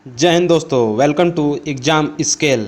जय हिंद दोस्तों, welcome to exam scale.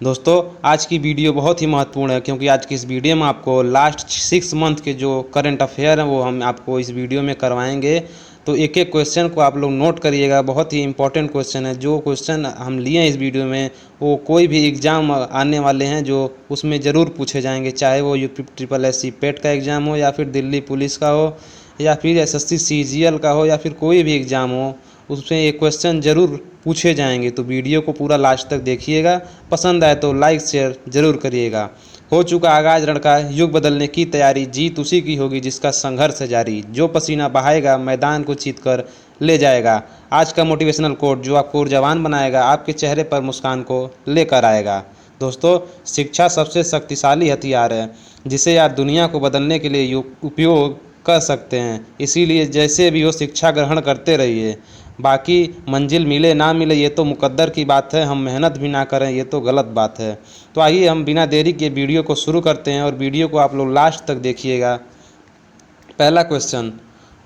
दोस्तों, आज की वीडियो बहुत ही महत्वपूर्ण है क्योंकि आज की इस वीडियो में आपको लास्ट 6 मंथ के जो करंट अफेयर हैं वो हम आपको इस वीडियो में करवाएंगे। तो एक एक क्वेश्चन को आप लोग नोट करिएगा, बहुत ही इंपॉर्टेंट क्वेश्चन है। जो क्वेश्चन हम लिए हैं इस वीडियो में वो कोई भी एग्ज़ाम आने वाले हैं जो उसमें ज़रूर पूछे जाएंगे, चाहे वो UPSSC पेट का एग्ज़ाम हो या फिर दिल्ली पुलिस का हो या फिर SSC CGL का हो या फिर कोई भी एग्ज़ाम हो, उसमें ये क्वेश्चन ज़रूर पूछे जाएंगे। तो वीडियो को पूरा लास्ट तक देखिएगा, पसंद आए तो लाइक शेयर ज़रूर करिएगा। हो चुका आगाज रण युग बदलने की तैयारी, जीत उसी की होगी जिसका संघर्ष है जारी। जो पसीना बहाएगा मैदान को जीत कर ले जाएगा। आज का मोटिवेशनल कोट जो आपको ऊर्जावान बनाएगा, आपके चेहरे पर मुस्कान को लेकर आएगा। दोस्तों, शिक्षा सबसे शक्तिशाली हथियार है जिसे आप दुनिया को बदलने के लिए उपयोग कर सकते हैं। इसीलिए जैसे भी हो शिक्षा ग्रहण करते रहिए। बाकी मंजिल मिले ना मिले ये तो मुकद्दर की बात है, हम मेहनत भी ना करें ये तो गलत बात है। तो आइए हम बिना देरी के वीडियो को शुरू करते हैं और वीडियो को आप लोग लास्ट तक देखिएगा। पहला क्वेश्चन,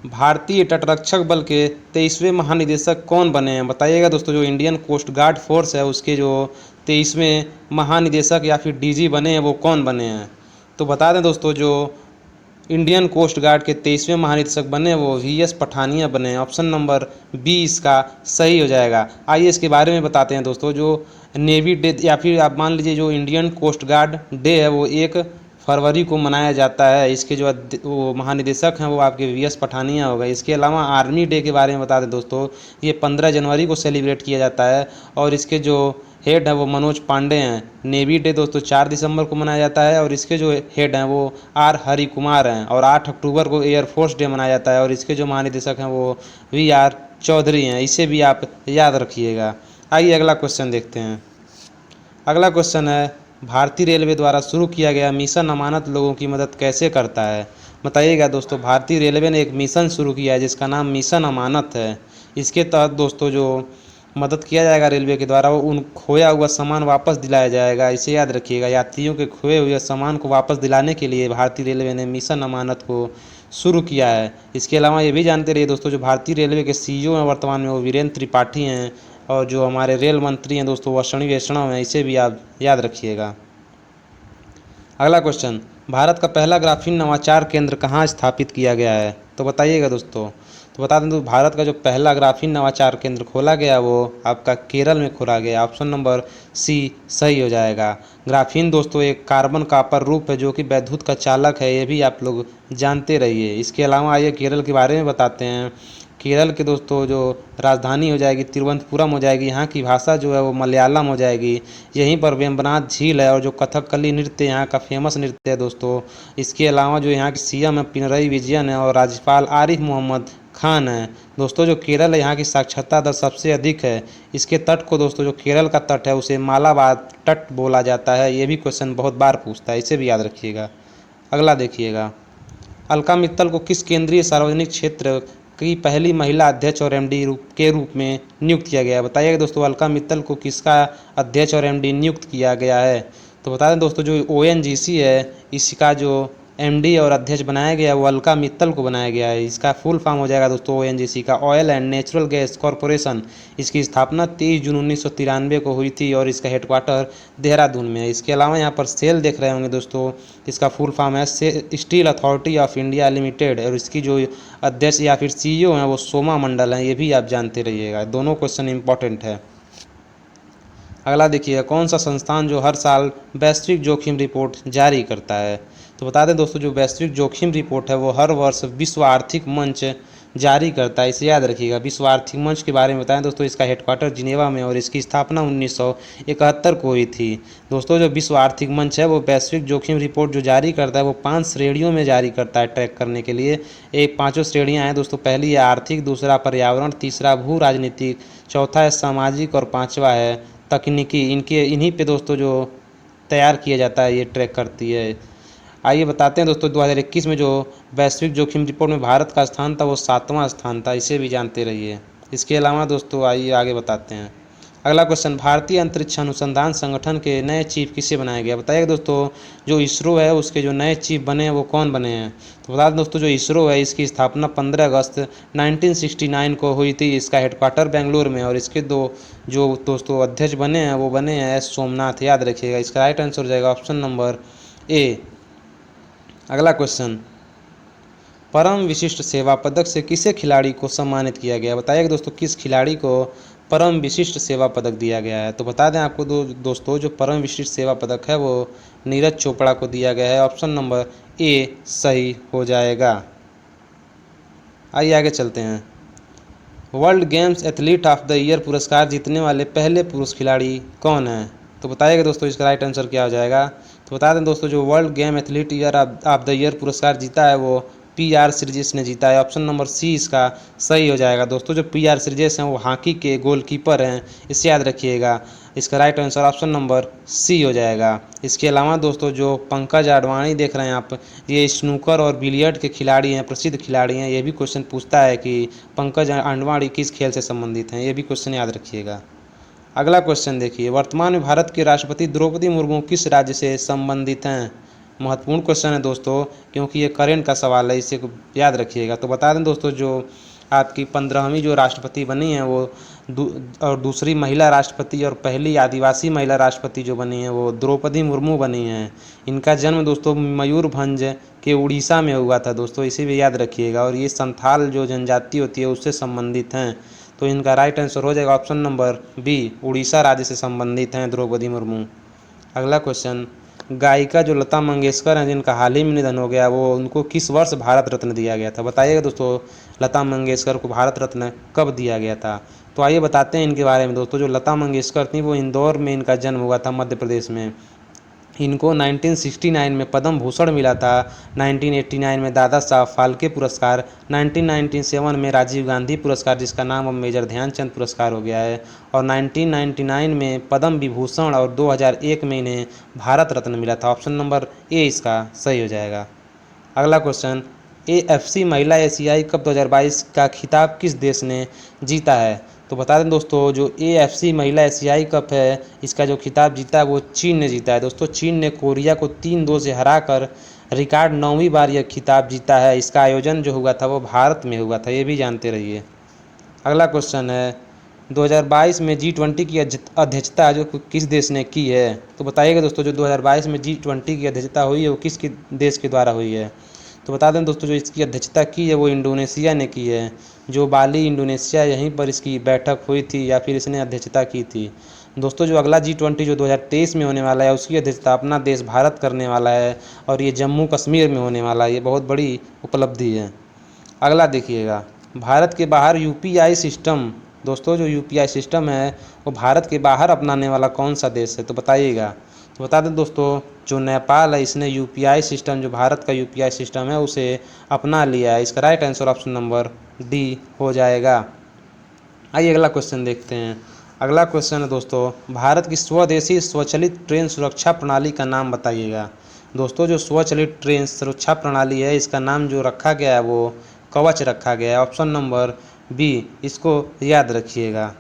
भारतीय तटरक्षक बल के 23वें महानिदेशक कौन बने हैं? बताइएगा दोस्तों। जो इंडियन कोस्ट गार्ड फोर्स है उसके जो 23वें महानिदेशक या फिर DG बने हैं वो कौन बने हैं? तो बता दें दोस्तों, जो इंडियन कोस्ट गार्ड के 23वें महानिदेशक बने वो VS पठानिया बने। ऑप्शन नंबर बी इसका सही हो जाएगा। आइए इसके बारे में बताते हैं दोस्तों। जो नेवी डे या फिर आप मान लीजिए जो इंडियन कोस्ट गार्ड डे है वो 1 फरवरी को मनाया जाता है। इसके जो वो महानिदेशक हैं वो आपके VS पठानिया हो गए। इसके अलावा आर्मी डे के बारे में बता दें दोस्तों, ये 15 जनवरी को सेलिब्रेट किया जाता है और इसके जो हेड है वो मनोज पांडे हैं। नेवी डे दोस्तों 4 दिसंबर को मनाया जाता है और इसके जो हेड हैं वो हरि कुमार हैं। और 8 अक्टूबर को एयरफोर्स डे मनाया जाता है और इसके जो महानिदेशक हैं वो VR चौधरी हैं। इसे भी आप याद रखिएगा। आइए अगला क्वेश्चन देखते हैं। अगला क्वेश्चन है, भारतीय रेलवे द्वारा शुरू किया गया मिशन अमानत लोगों की मदद कैसे करता है? बताइएगा दोस्तों। भारतीय रेलवे ने एक मिशन शुरू किया है जिसका नाम मिशन अमानत है। इसके तहत दोस्तों जो मदद किया जाएगा रेलवे के द्वारा वो उन खोया हुआ सामान वापस दिलाया जाएगा। इसे याद रखिएगा। यात्रियों के खोए हुए सामान को वापस दिलाने के लिए भारतीय रेलवे ने मिशन अमानत को शुरू किया है। इसके अलावा ये भी जानते रहिए दोस्तों, जो भारतीय रेलवे के CEO हैं वर्तमान में वो वीरेंद्र त्रिपाठी हैं और जो हमारे रेल मंत्री हैं दोस्तों वो अश्विनी वैष्णव हैं। इसे भी आप याद रखिएगा। अगला क्वेश्चन, भारत का पहला ग्राफीन नवाचार केंद्र कहाँ स्थापित किया गया है? तो बताइएगा दोस्तों। तो बता दें तो भारत का जो पहला ग्राफीन नवाचार केंद्र खोला गया वो आपका केरल में खोला गया। ऑप्शन नंबर सी सही हो जाएगा। ग्राफीन दोस्तों एक कार्बन कॉपर रूप है जो कि वैद्युत का चालक है, ये भी आप लोग जानते रहिए। इसके अलावा आइए केरल के बारे में बताते हैं। केरल के दोस्तों जो राजधानी हो जाएगी तिरुवनंतपुरम हो जाएगी। यहाँ की भाषा जो है वो मलयालम हो जाएगी। यहीं पर वेम्बनाथ झील है और जो कथकली नृत्य यहाँ का फेमस नृत्य है दोस्तों। इसके अलावा जो यहाँ के CM है पिनरई विजयन है और राज्यपाल आरिफ मोहम्मद खान है। दोस्तों जो केरल है यहाँ की साक्षरता दर सबसे अधिक है। इसके तट को दोस्तों जो केरल का तट है उसे मालाबार तट बोला जाता है। ये भी क्वेश्चन बहुत बार पूछता है, इसे भी याद रखिएगा। अगला देखिएगा, अलका मित्तल को किस केंद्रीय सार्वजनिक क्षेत्र की पहली महिला अध्यक्ष और MD के रूप में नियुक्त किया गया? बताइएगा दोस्तों, अलका मित्तल को किसका अध्यक्ष और MD नियुक्त किया गया है? तो बता दें दोस्तों, जो ONGC है इसका जो MD और अध्यक्ष बनाया गया वो अलका मित्तल को बनाया गया है। इसका फुल फॉर्म हो जाएगा दोस्तों ONGC का oil and natural gas corporation. इसकी स्थापना 23 जून 1993 को हुई थी और इसका हेडक्वार्टर देहरादून में है। इसके अलावा यहाँ पर सेल देख रहे होंगे दोस्तों, इसका फुल फॉर्म है steel authority of India limited और इसकी जो अध्यक्ष या फिर CEO हैं वो सोमा मंडल हैं। ये भी आप जानते रहिएगा, दोनों क्वेश्चन इंपॉर्टेंट है। अगला देखिए, कौन सा संस्थान जो हर साल वैश्विक जोखिम रिपोर्ट जारी करता है? तो बता दें दोस्तों, जो वैश्विक जोखिम रिपोर्ट है वो हर वर्ष विश्व आर्थिक मंच जारी करता है। इसे याद रखिएगा। विश्व आर्थिक मंच के बारे में बताएं दोस्तों, इसका हेडक्वार्टर जिनेवा में और इसकी स्थापना 1971 को हुई थी। दोस्तों जो विश्व आर्थिक मंच है वो वैश्विक जोखिम रिपोर्ट जो जारी करता है वो 5 श्रेणियों में जारी करता है ट्रैक करने के लिए। एक 5 श्रेणियाँ हैं दोस्तों। पहली है आर्थिक, दूसरा पर्यावरण, तीसरा भू राजनीतिक, चौथा है सामाजिक और 5वां है तकनीकी। इन्हीं पे दोस्तों जो तैयार किया जाता है ये ट्रैक करती है। आइए बताते हैं दोस्तों, 2021 में जो वैश्विक जोखिम रिपोर्ट में भारत का स्थान था वो 7वां स्थान था। इसे भी जानते रहिए। इसके अलावा दोस्तों आइए आगे बताते हैं। अगला क्वेश्चन, भारतीय अंतरिक्ष अनुसंधान संगठन के नए चीफ किसे बनाया गया? बताइएगा दोस्तों, जो इसरो है उसके जो नए चीफ बने हैं वो कौन बने हैं? तो बता दें दोस्तों, जो इसरो है इसकी स्थापना 15 अगस्त 1969 को हुई थी। इसका हेडक्वार्टर बेंगलुरु में, और इसके दो जो दोस्तों अध्यक्ष बने हैं वो बने हैं एस सोमनाथ। याद रखिएगा, इसका राइट आंसर हो जाएगा ऑप्शन नंबर ए। अगला क्वेश्चन, परम विशिष्ट सेवा पदक से किसे खिलाड़ी को सम्मानित किया गया? बताइएगा दोस्तों, किस खिलाड़ी को परम विशिष्ट सेवा पदक दिया गया है? तो बता दें आपको दोस्तों, जो परम विशिष्ट सेवा पदक है वो नीरज चोपड़ा को दिया गया है। ऑप्शन नंबर ए सही हो जाएगा। आइए आगे चलते हैं। World games athlete of the year पुरस्कार जीतने वाले पहले पुरुष खिलाड़ी कौन हैं? तो बताइएगा दोस्तों, इसका राइट आंसर क्या हो जाएगा? तो बता दें दोस्तों, जो world game athlete year of the year पुरस्कार जीता है वो PR श्रीजेश ने जीता है। ऑप्शन नंबर सी इसका सही हो जाएगा। दोस्तों, जो PR श्रीजेश हैं वो हॉकी के गोलकीपर हैं, इसे याद रखिएगा। इसका right answer option number C हो जाएगा। इसके अलावा दोस्तों, जो पंकज आडवाणी देख रहे हैं आप, ये स्नूकर और बिलियर्ड के खिलाड़ी हैं, प्रसिद्ध खिलाड़ी हैं। ये भी क्वेश्चन पूछता है कि पंकज आडवाणी किस खेल से संबंधित हैं, ये भी क्वेश्चन याद रखिएगा। अगला क्वेश्चन देखिए, वर्तमान में भारत के राष्ट्रपति द्रौपदी मुर्मू किस राज्य से संबंधित हैं? महत्वपूर्ण क्वेश्चन है दोस्तों, क्योंकि ये करेंट का सवाल है, इसे याद रखिएगा। तो बता दें दोस्तों, जो आपकी 15वीं जो राष्ट्रपति बनी हैं वो और दूसरी महिला राष्ट्रपति और पहली आदिवासी महिला राष्ट्रपति जो बनी हैं वो द्रौपदी मुर्मू बनी हैं। इनका जन्म दोस्तों मयूरभंज के उड़ीसा में हुआ था दोस्तों, इसे भी याद रखिएगा। और ये संथाल जो जनजाति होती है उससे संबंधित हैं। तो इनका राइट आंसर हो जाएगा ऑप्शन नंबर बी, उड़ीसा राज्य से संबंधित हैं द्रौपदी मुर्मू। अगला क्वेश्चन, गायिका जो लता मंगेशकर हैं जिनका हाल ही में निधन हो गया, वो उनको किस वर्ष भारत रत्न दिया गया था? बताइएगा दोस्तों, लता मंगेशकर को भारत रत्न कब दिया गया था? तो आइए बताते हैं इनके बारे में दोस्तों। जो लता मंगेशकर थी वो इंदौर में इनका जन्म हुआ था, मध्य प्रदेश में। इनको 1969 में पद्म भूषण मिला था, 1989 में दादा साहब फाल्के पुरस्कार, 1997 में राजीव गांधी पुरस्कार जिसका नाम अब मेजर ध्यानचंद पुरस्कार हो गया है, और 1999 में पद्म विभूषण, और 2001 में इन्हें भारत रत्न मिला था। ऑप्शन नंबर ए इसका सही हो जाएगा। अगला क्वेश्चन, AFC महिला एशियाई कप 2022 का खिताब किस देश ने जीता है? तो बता दें दोस्तों, जो AFC महिला एशियाई कप है इसका जो खिताब जीता है वो चीन ने जीता है दोस्तों। चीन ने कोरिया को 3-2 से हराकर रिकॉर्ड 9वीं बार यह खिताब जीता है। इसका आयोजन जो हुआ था वो भारत में हुआ था, ये भी जानते रहिए। अगला क्वेश्चन है, 2022 में G20 की अध्यक्षता जो किस देश ने की है? तो बताइएगा दोस्तों, जो 2022 में G20 की अध्यक्षता हुई है वो किस देश के द्वारा हुई है? तो बता दें दोस्तों, जो इसकी अध्यक्षता की है वो इंडोनेशिया ने की है। जो बाली इंडोनेशिया, यहीं पर इसकी बैठक हुई थी या फिर इसने अध्यक्षता की थी। दोस्तों, जो अगला G20 जो 2023 में होने वाला है उसकी अध्यक्षता अपना देश भारत करने वाला है, और ये जम्मू कश्मीर में होने वाला है। ये बहुत बड़ी उपलब्धि है। अगला देखिएगा, भारत के बाहर UPI सिस्टम, दोस्तों जो UPI सिस्टम है वो भारत के बाहर अपनाने वाला कौन सा देश है? तो बताइएगा। तो बता दें दोस्तों, जो नेपाल है इसने UPI सिस्टम, जो भारत का UPI सिस्टम है उसे अपना लिया है। इसका right answer option number D हो जाएगा। आइए अगला क्वेश्चन देखते हैं। अगला क्वेश्चन है दोस्तों, भारत की स्वदेशी स्वचालित ट्रेन सुरक्षा प्रणाली का नाम बताइएगा। दोस्तों, जो स्वचालित ट्रेन सुरक्षा प्रणाली है इसका नाम जो रखा गया है वो कवच रखा गया है। ऑप्शन नंबर बी इसको याद रखिएगा।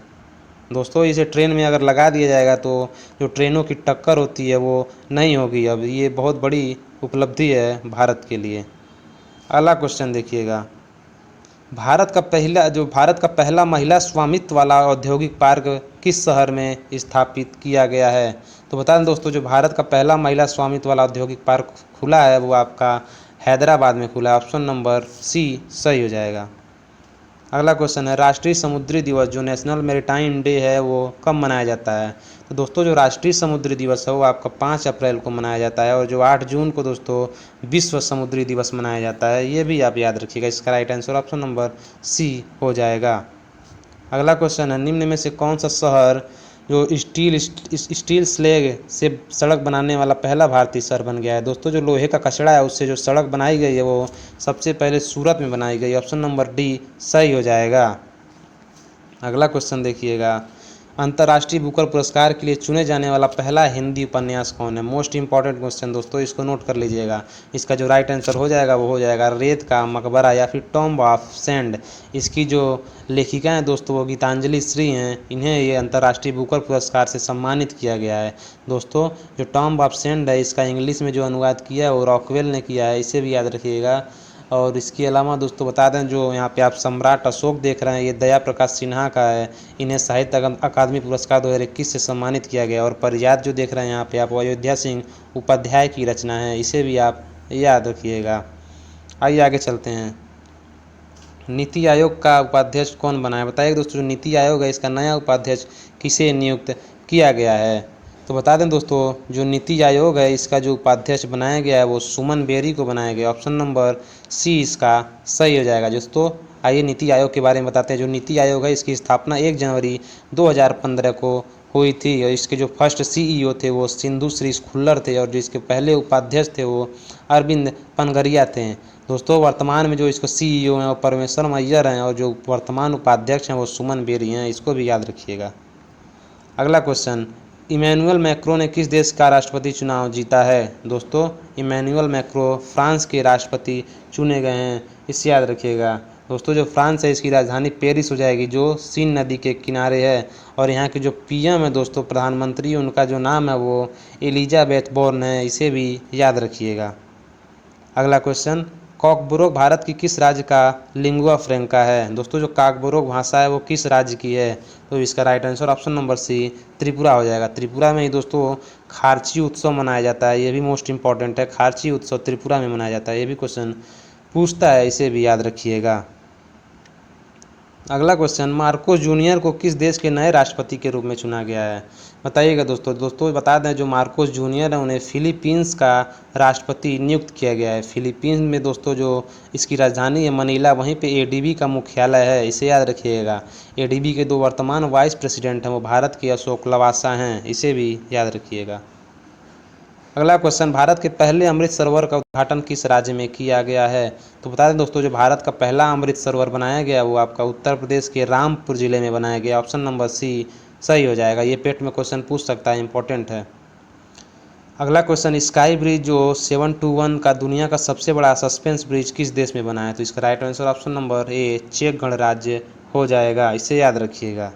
दोस्तों, इसे ट्रेन में अगर लगा दिया जाएगा तो जो ट्रेनों की टक्कर होती है वो नहीं होगी। अब ये बहुत बड़ी उपलब्धि है भारत के लिए। अगला क्वेश्चन देखिएगा, भारत का पहला महिला स्वामित्व वाला औद्योगिक पार्क किस शहर में स्थापित किया गया है? तो बता दें दोस्तों, जो भारत का पहला महिला स्वामित्व वाला औद्योगिक पार्क खुला है वो आपका हैदराबाद में खुला है। ऑप्शन नंबर सी सही हो जाएगा। अगला क्वेश्चन है, राष्ट्रीय समुद्री दिवस जो नेशनल मैरीटाइम डे है वो कब मनाया जाता है? तो दोस्तों, जो राष्ट्रीय समुद्री दिवस है वो आपका 5 अप्रैल को मनाया जाता है, और जो 8 जून को दोस्तों विश्व समुद्री दिवस मनाया जाता है। ये भी आप याद रखिएगा। इसका right answer option number C हो जाएगा। अगला क्वेश्चन है, निम्न में से कौन सा शहर जो स्टील स्लैग से सड़क बनाने वाला पहला भारतीय शहर बन गया है? दोस्तों, जो लोहे का कचड़ा है उससे जो सड़क बनाई गई है वो सबसे पहले सूरत में बनाई गई। ऑप्शन नंबर डी सही हो जाएगा। अगला क्वेश्चन देखिएगा, अंतर्राष्ट्रीय बुकर पुरस्कार के लिए चुने जाने वाला पहला हिंदी उपन्यास कौन है? मोस्ट इंपॉर्टेंट क्वेश्चन दोस्तों, इसको नोट कर लीजिएगा। इसका जो राइट आंसर हो जाएगा वो हो जाएगा रेत का मकबरा या फिर टॉम्ब ऑफ सैंड। इसकी जो लेखिका हैं दोस्तों वो गीतांजलि श्री हैं। इन्हें ये अंतर्राष्ट्रीय बुकर पुरस्कार से सम्मानित किया गया है। दोस्तों जो टॉम्ब ऑफ सैंड है इसका इंग्लिश में जो अनुवाद किया है वो रॉकवेल ने किया है, इसे भी याद रखिएगा। और इसके अलावा दोस्तों बता दें जो यहाँ पे आप सम्राट अशोक देख रहे हैं ये दया प्रकाश सिन्हा का है। इन्हें साहित्य अकादमी पुरस्कार 2021 से सम्मानित किया गया। और परिजात जो देख रहे हैं यहाँ पे आप अयोध्या सिंह उपाध्याय की रचना है, इसे भी आप याद रखिएगा। आइए आगे चलते हैं। नीति आयोग का उपाध्यक्ष कौन बना है? बताइए दोस्तों जो नीति आयोग है इसका नया उपाध्यक्ष किसे नियुक्त किया गया है? तो बता दें दोस्तों जो नीति आयोग है इसका जो उपाध्यक्ष बनाया गया है वो सुमन बेरी को बनाया गया। ऑप्शन नंबर सी इसका सही हो जाएगा। दोस्तों आइए नीति आयोग के बारे में बताते हैं। जो नीति आयोग है इसकी स्थापना 1 जनवरी 2015 को हुई थी और इसके जो फर्स्ट सीईओ थे वो सिंधु श्री खुल्लर थे और जो इसके पहले उपाध्यक्ष थे वो अरविंद पनगरिया थे। दोस्तों वर्तमान में जो इसको सीईओ हैं वो परमेश्वर अय्यर हैं और जो वर्तमान उपाध्यक्ष हैं वो सुमन बेरी हैं, इसको भी याद रखिएगा। अगला क्वेश्चन, इमैनुअल मैक्रो ने किस देश का राष्ट्रपति चुनाव जीता है? दोस्तों इमैनुअल मैक्रो फ्रांस के राष्ट्रपति चुने गए हैं, इसे याद रखिएगा। दोस्तों जो फ्रांस है इसकी राजधानी पेरिस हो जाएगी जो सीन नदी के किनारे है। और यहाँ के जो पीएम है दोस्तों प्रधानमंत्री उनका जो नाम है वो एलिजाबेथ बोर्न है, इसे भी याद रखिएगा। अगला क्वेश्चन, कॉकबोरोक भारत की किस राज्य का लिंगुआ फ्रैंका है? दोस्तों जो कॉकबोरोक भाषा है वो किस राज्य की है? तो इसका right answer option number C Tripura हो जाएगा। त्रिपुरा में ही दोस्तों खारची उत्सव मनाया जाता है, ये भी मोस्ट इंपॉर्टेंट है। खारची उत्सव त्रिपुरा में मनाया जाता है, ये भी क्वेश्चन पूछता है, इसे भी याद रखिएगा। अगला क्वेश्चन, मार्कोस जूनियर को किस देश के नए राष्ट्रपति के रूप में चुना गया है? बताइएगा दोस्तों बता दें जो मार्कोस जूनियर है उन्हें फिलीपींस का राष्ट्रपति नियुक्त किया गया है। फिलीपींस में दोस्तों जो इसकी राजधानी है मनीला, वहीं पे एडीबी का मुख्यालय है, इसे याद रखिएगा। एडीबी के 2 वर्तमान वाइस प्रेसिडेंट हैं वो भारत के अशोक लवासा हैं, इसे भी याद रखिएगा। अगला क्वेश्चन, भारत के पहले अमृत सरोवर का उद्घाटन किस राज्य में किया गया है? तो बता दें दोस्तों जो भारत का पहला अमृत सरोवर बनाया गया वो आपका उत्तर प्रदेश के रामपुर जिले में बनाया गया। ऑप्शन नंबर सी सही हो जाएगा। ये पेट में क्वेश्चन पूछ सकता है, इंपॉर्टेंट है। अगला क्वेश्चन, स्काई ब्रिज जो 721 का दुनिया का सबसे बड़ा सस्पेंस ब्रिज किस देश में बना है? तो इसका right answer option number A चेक गणराज्य हो जाएगा, इसे याद रखिएगा।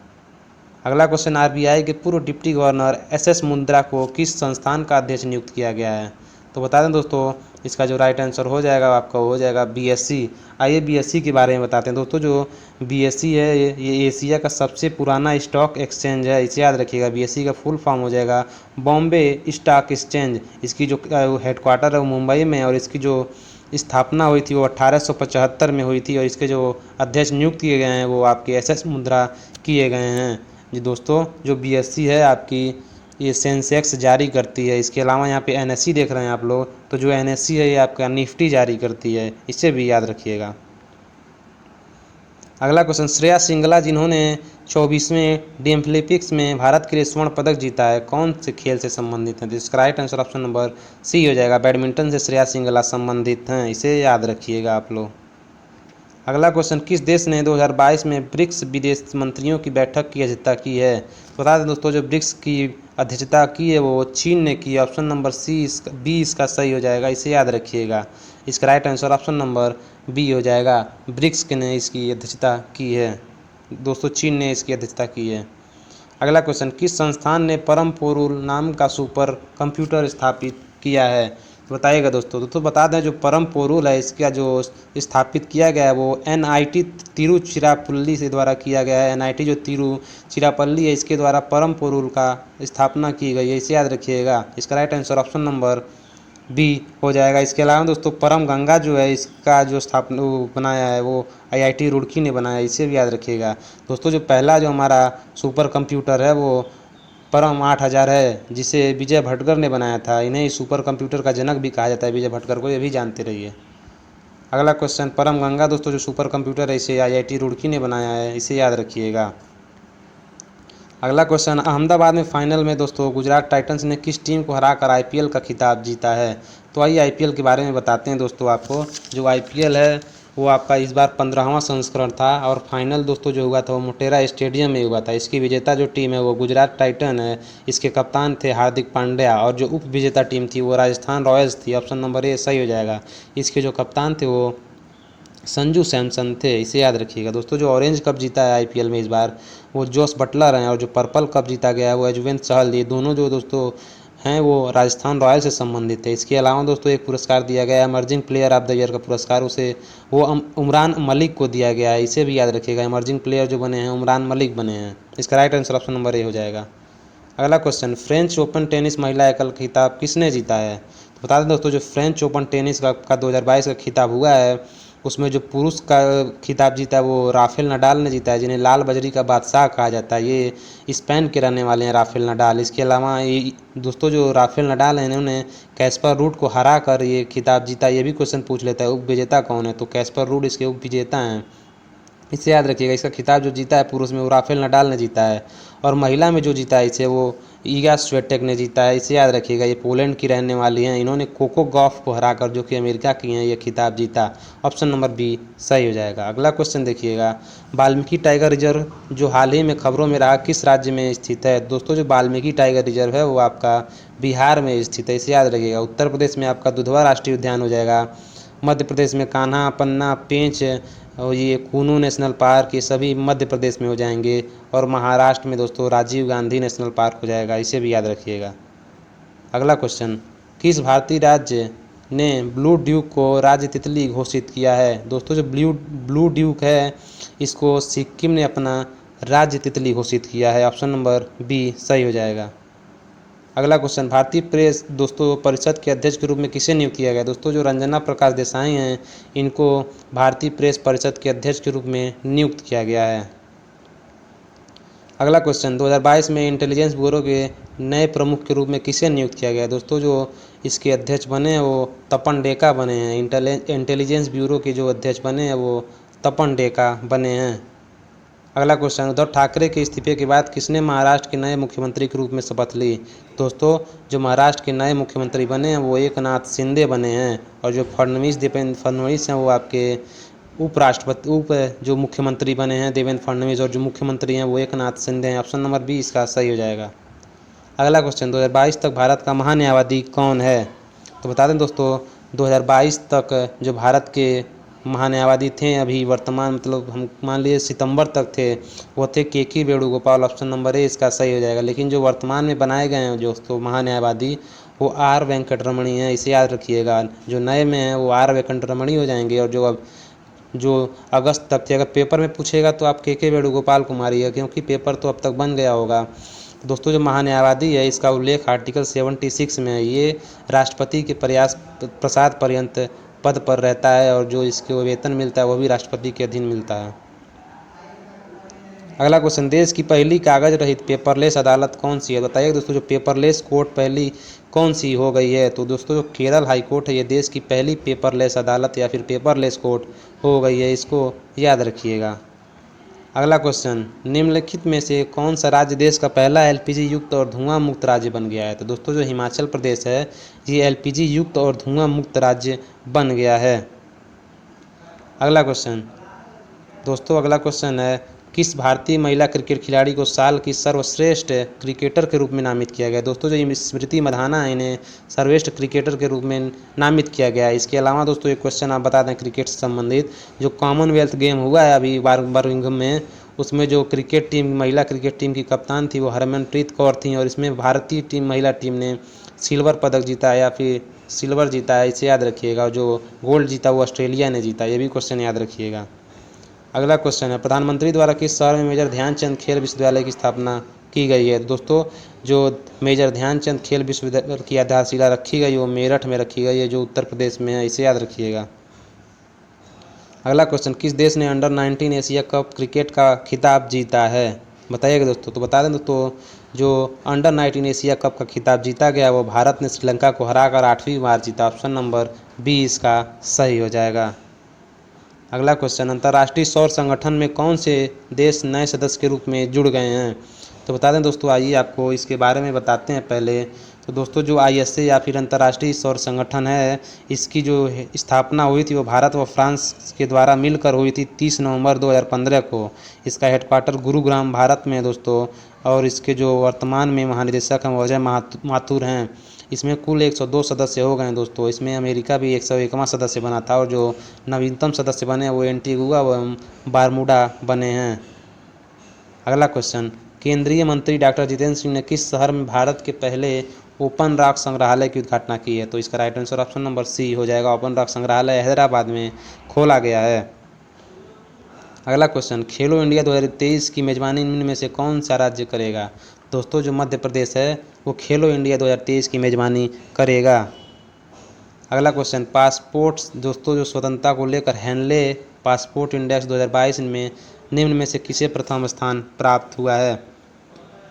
अगला क्वेश्चन, आरबीआई के पूर्व डिप्टी गवर्नर एसएस मुंद्रा को किस संस्थान का अध्यक्ष नियुक्त किया गया है? तो बता दें दोस्तों इसका जो राइट आंसर हो जाएगा आपका हो जाएगा बीएसई। आइए बीएसई के बारे में बताते हैं। दोस्तों जो बीएसई है ये एशिया का सबसे पुराना स्टॉक एक्सचेंज है, इसे याद रखिएगा। बीएसई का फुल फॉर्म हो जाएगा बॉम्बे स्टॉक एक्सचेंज। इसकी जो हेडक्वार्टर है वो मुंबई में और इसकी जो स्थापना हुई थी वो 1875 में हुई थी और इसके जो अध्यक्ष नियुक्त किए गए हैं वो आपके एसएस मुंद्रा किए गए हैं। जी दोस्तों जो बीएसई है आपकी ये सेंसेक्स जारी करती है। इसके अलावा यहाँ पे एनएसई देख रहे हैं आप लोग, तो जो एनएसई है ये आपका निफ्टी जारी करती है, इसे भी याद रखिएगा। अगला क्वेश्चन, श्रेया सिंगला जिन्होंने 24वें डेफलिम्पिक्स में भारत के लिए स्वर्ण पदक जीता है कौन से खेल से संबंधित है? तो इसका right answer option number C हो जाएगा। बैडमिंटन से श्रेया सिंगला संबंधित हैं, इसे याद रखिएगा आप लोग। अगला क्वेश्चन, किस देश ने 2022 में ब्रिक्स विदेश मंत्रियों की बैठक की अध्यक्षता की है? बता दें दोस्तों जो ब्रिक्स की अध्यक्षता की है वो चीन ने की। ऑप्शन नंबर बी इसका सही हो जाएगा, इसे याद रखिएगा। इसका right answer option number B हो जाएगा। ब्रिक्स ने इसकी अध्यक्षता की है दोस्तों, चीन ने इसकी अध्यक्षता की है। अगला क्वेश्चन, किस संस्थान ने परम पोरुल नाम का सुपर कंप्यूटर स्थापित किया है? बताइएगा दोस्तों बता दें जो परम पोरुल है इसका जो स्थापित किया गया है वो एनआईटी तिरुचिरापल्ली से द्वारा किया गया है। एनआईटी जो तिरुचिरापल्ली है इसके द्वारा परम पोरुल का स्थापना की गई है, इसे याद रखिएगा। इसका right answer option number B हो जाएगा। इसके अलावा दोस्तों परम गंगा जो है इसका जो स्थापना बनाया है वो आईआईटी रुड़की ने बनाया है, इसे भी याद रखिएगा। दोस्तों जो पहला जो हमारा सुपर कंप्यूटर है वो परम 8000 है जिसे विजय भटकर ने बनाया था। इन्हें सुपर कंप्यूटर का जनक भी कहा जाता है विजय भटकर को, ये भी जानते रहिए। अगला क्वेश्चन, परम गंगा दोस्तों जो सुपर कंप्यूटर है इसे आईआईटी रुड़की ने बनाया है, इसे याद रखिएगा। अगला क्वेश्चन, अहमदाबाद में फाइनल में दोस्तों गुजरात टाइटंस ने किस टीम को हराकर आईपीएल का खिताब जीता है? तो आइए आईपीएल के बारे में बताते हैं दोस्तों आपको। जो आईपीएल है वो आपका इस बार 15वां संस्करण था और फाइनल दोस्तों जो हुआ था वो मोटेरा स्टेडियम में हुआ था। इसकी विजेता जो टीम है वो गुजरात टाइटन है। इसके कप्तान थे हार्दिक पांड्या और जो उप विजेता टीम थी वो राजस्थान रॉयल्स थी। ऑप्शन नंबर ए सही हो जाएगा। इसके जो कप्तान थे वो संजू सैमसन थे, इसे याद रखिएगा। दोस्तों जो ऑरेंज कप जीता है आईपीएल में इस बार वो जोस बटलर हैं और जो पर्पल कप जीता गया है वो यजुवेंद्र चहल। ये दोनों जो दोस्तों हैं वो राजस्थान रॉयल से संबंधित है। इसके अलावा दोस्तों एक पुरस्कार दिया गया है emerging player of the year का पुरस्कार, उसे वो उमरान मलिक को दिया गया है। इसे भी याद रखिएगा, इमर्जिंग प्लेयर जो बने हैं उमरान मलिक बने हैं। इसका राइट आंसर ऑप्शन नंबर ए हो जाएगा। अगला क्वेश्चन, फ्रेंच ओपन टेनिस महिला एकल खिताब किसने जीता है? तो बता दें दोस्तों जो फ्रेंच ओपन टेनिस का 2022 का खिताब हुआ है उसमें जो पुरुष का खिताब जीता है वो राफेल नडाल ने जीता है, जिन्हें लाल बजरी का बादशाह कहा जाता है। ये स्पेन के रहने वाले हैं राफेल नडाल। इसके अलावा ये दोस्तों जो राफेल नडाल हैं इन्होंने कैस्पर रूड को हरा कर ये खिताब जीता। ये भी क्वेश्चन पूछ लेता है उप विजेता कौन है, तो कैस्पर रूड इसके उप विजेता हैं। इसे याद रखिएगा। इसका खिताब जो जीता है पुरुष में वो राफेल नडाल ने जीता है और महिला में जो जीता है इसे वो ईगा स्वेटेक ने जीता है। इसे याद रखिएगा। ये पोलैंड की रहने वाली हैं, इन्होंने कोको गॉफ को हराकर जो कि अमेरिका की हैं ये खिताब जीता। ऑप्शन नंबर बी सही हो जाएगा। अगला क्वेश्चन देखिएगा, वाल्मीकि टाइगर रिजर्व जो हाल ही में खबरों में रहा किस राज्य में स्थित है? दोस्तों जो वाल्मीकि टाइगर रिजर्व है वो आपका बिहार में स्थित है। इसे याद रखिएगा। उत्तर प्रदेश में आपका दुधवा राष्ट्रीय उद्यान हो जाएगा, मध्य प्रदेश में कान्हा, पन्ना, पेंच और ये कूनू नेशनल पार्क ये सभी मध्य प्रदेश में हो जाएंगे और महाराष्ट्र में दोस्तों राजीव गांधी नेशनल पार्क हो जाएगा। इसे भी याद रखिएगा। अगला क्वेश्चन, किस भारतीय राज्य ने ब्लू ड्यूक को राज्य तितली घोषित किया है? दोस्तों जो ब्लू ड्यूक है इसको सिक्किम ने अपना राज्य तितली घोषित किया है। ऑप्शन नंबर बी सही हो जाएगा। अगला क्वेश्चन, भारतीय प्रेस दोस्तों परिषद के अध्यक्ष के रूप में किसे नियुक्त किया गया? दोस्तों जो रंजना प्रकाश देसाई हैं इनको भारतीय प्रेस परिषद के अध्यक्ष के रूप में नियुक्त किया गया है। अगला क्वेश्चन, 2022 में इंटेलिजेंस ब्यूरो के नए प्रमुख के रूप में किसे नियुक्त किया गया? दोस्तों जो इसके अध्यक्ष बने हैं वो तपन डेका बने हैं। इंटेलिजेंस ब्यूरो के जो अध्यक्ष बने हैं वो तपन डेका बने हैं। अगला क्वेश्चन, उद्धव ठाकरे के इस्तीफे के बाद किसने महाराष्ट्र के नए मुख्यमंत्री के रूप में शपथ ली? दोस्तों जो महाराष्ट्र के नए मुख्यमंत्री बने हैं वो एकनाथ शिंदे बने हैं और जो देवेंद्र फडणवीस हैं वो आपके जो मुख्यमंत्री बने हैं देवेंद्र फडणवीस और जो मुख्यमंत्री हैं वो एकनाथ शिंदे हैं। ऑप्शन नंबर बी इसका सही हो जाएगा। अगला क्वेश्चन, 2022 तक भारत का महान्यायवादी कौन है? तो बता दें दोस्तों 2022 तक जो भारत के महान्यायवादी थे अभी वर्तमान मतलब हम मान लीजिए सितंबर तक थे वो थे के वेणुगोपाल। ऑप्शन नंबर ए इसका सही हो जाएगा। लेकिन जो वर्तमान में बनाए गए हैं दोस्तों महान्यायवादी वो आर वेंकटरमणी हैं। इसे याद रखिएगा। जो नए में हैं वो आर वेंकटरमणी हो जाएंगे और जो अगस्त तक थे। अगर पेपर में पूछेगा तो आप के वेणुगोपाल को मारिएगा क्योंकि पेपर तो अब तक बन गया होगा। दोस्तों जो महान्यायवादी है इसका उल्लेख आर्टिकल 76 में है। ये राष्ट्रपति के प्रसाद पर्यंत पद पर रहता है और जो इसको वेतन मिलता है वो भी राष्ट्रपति के अधीन मिलता है। अगला क्वेश्चन, देश की पहली कागज रहित पेपरलेस अदालत कौन सी है? बताइए दोस्तों जो पेपरलेस कोर्ट पहली कौन सी हो गई है? तो दोस्तों जो केरल हाई कोर्ट है ये देश की पहली पेपरलेस अदालत या फिर पेपरलेस कोर्ट हो गई है। इसको याद रखिएगा। अगला क्वेश्चन, निम्नलिखित में से कौन सा राज्य देश का पहला एलपीजी युक्त और धुआं मुक्त राज्य बन गया है? तो दोस्तों जो हिमाचल प्रदेश है ये एलपीजी युक्त और धुआं मुक्त राज्य बन गया है। अगला क्वेश्चन दोस्तों अगला क्वेश्चन है, किस भारतीय महिला क्रिकेट खिलाड़ी को साल की सर्वश्रेष्ठ क्रिकेटर के रूप में नामित किया गया? दोस्तों जो स्मृति मंधाना है इन्हें सर्वश्रेष्ठ क्रिकेटर के रूप में नामित किया गया है। इसके अलावा दोस्तों एक क्वेश्चन आप बता दें क्रिकेट से संबंधित, जो कॉमनवेल्थ गेम हुआ है अभी बर्मिंघम में उसमें जो महिला क्रिकेट टीम की कप्तान थी वो हरमनप्रीत कौर थी और इसमें भारतीय महिला टीम ने सिल्वर पदक जीता है या फिर सिल्वर जीता है। इसे याद रखिएगा। जो गोल्ड जीता वो ऑस्ट्रेलिया ने जीता। ये भी क्वेश्चन याद रखिएगा। अगला क्वेश्चन है, प्रधानमंत्री द्वारा किस शहर में मेजर ध्यानचंद खेल विश्वविद्यालय की स्थापना की गई है? दोस्तों जो मेजर ध्यानचंद खेल विश्वविद्यालय की आधारशिला रखी गई वो मेरठ में रखी गई है जो उत्तर प्रदेश में है। इसे याद रखिएगा। अगला क्वेश्चन, किस देश ने अंडर 19 एशिया कप क्रिकेट का खिताब जीता है? बताइएगा दोस्तों। तो बता दें दोस्तों जो अंडर 19 एशिया कप का खिताब जीता गया वो भारत ने श्रीलंका को हराकर 8वीं बार जीता। ऑप्शन नंबर बी इसका सही हो जाएगा। अगला क्वेश्चन, अंतर्राष्ट्रीय सौर संगठन में कौन से देश नए सदस्य के रूप में जुड़ गए हैं? तो बता दें दोस्तों, आइए आपको इसके बारे में बताते हैं पहले। तो दोस्तों, जो ISA या फिर अंतर्राष्ट्रीय सौर संगठन है, इसकी जो स्थापना हुई थी वो भारत व फ्रांस के द्वारा मिलकर हुई थी 30 नवंबर 2015 को। इसका हेडक्वार्टर गुरुग्राम भारत में है दोस्तों, और इसके जो वर्तमान में महानिदेशक हैं वो अजय माथुर हैं। इसमें कुल 102 सदस्य हो गए हैं दोस्तों। इसमें अमेरिका भी 101वां सदस्य बना था, और जो नवीनतम सदस्य बने वो एंटीगुआ व बारमूडा बने हैं। अगला क्वेश्चन, केंद्रीय मंत्री डॉक्टर जितेंद्र सिंह ने किस शहर में भारत के पहले ओपन रॉक संग्रहालय की उद्घाटना की है? तो इसका right answer option number C हो जाएगा। ओपन रॉक संग्रहालय हैदराबाद में खोला गया है। अगला क्वेश्चन, खेलो इंडिया 2023 की मेजबानी निम्न में से कौन सा राज्य करेगा? दोस्तों, जो मध्य प्रदेश है वो खेलो इंडिया 2023 की मेजबानी करेगा। अगला क्वेश्चन, पासपोर्ट दोस्तों जो स्वतंत्रता को लेकर हेनले पासपोर्ट इंडेक्स 2022 में निम्न में से किसे प्रथम स्थान प्राप्त हुआ है?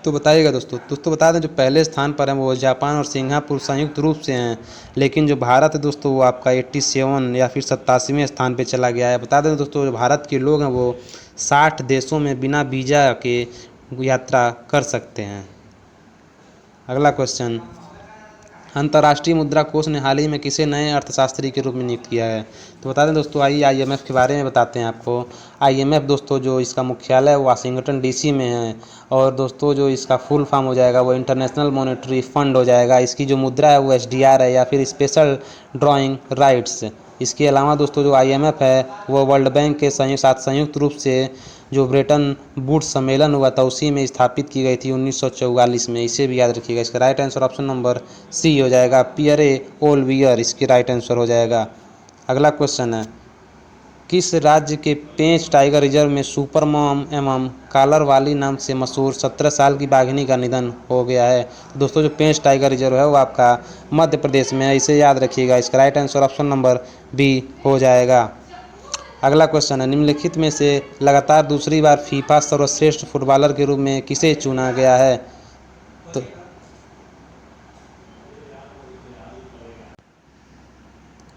तो बताइएगा दोस्तों बता दें, जो पहले स्थान पर हैं वो जापान और सिंगापुर संयुक्त रूप से हैं, लेकिन जो भारत है दोस्तों वो आपका 87 या फिर 87वें स्थान पे चला गया है। बता दें दोस्तों, जो भारत के लोग हैं वो 60 देशों में बिना वीज़ा के यात्रा कर सकते हैं। अगला क्वेश्चन, अंतर्राष्ट्रीय मुद्रा कोष ने हाल ही में किसे नए अर्थशास्त्री के रूप में नियुक्त किया है? तो बता दें दोस्तों, आइए IMF के बारे में बताते हैं आपको। IMF दोस्तों जो इसका मुख्यालय वाशिंगटन DC में है, और दोस्तों जो इसका फुल फॉर्म हो जाएगा वो इंटरनेशनल मॉनेटरी फंड हो जाएगा। इसकी जो मुद्रा है वो SDR है या फिर स्पेशल ड्राइंग राइट्स। इसके अलावा दोस्तों जो IMF है वो वर्ल्ड बैंक के साथ संयुक्त रूप से जो ब्रेटन वुड्स सम्मेलन हुआ था उसी में स्थापित की गई थी 1944 में। इसे भी याद रखिएगा। इसका right answer option number C हो जाएगा। पियरे ओलवियर इसकी राइट आंसर हो जाएगा। अगला क्वेश्चन है, किस राज्य के पेंच टाइगर रिजर्व में सुपर मॉम एवं कालर वाली नाम से मशहूर 17 साल की बाघिनी का निधन हो गया है? दोस्तों, जो पेंच टाइगर रिजर्व है वो आपका मध्य प्रदेश में है। इसे याद रखिएगा। इसका right answer option number B हो जाएगा। अगला क्वेश्चन है, निम्नलिखित में से लगातार दूसरी बार फीफा सर्वश्रेष्ठ फुटबॉलर के रूप में किसे चुना गया है? तो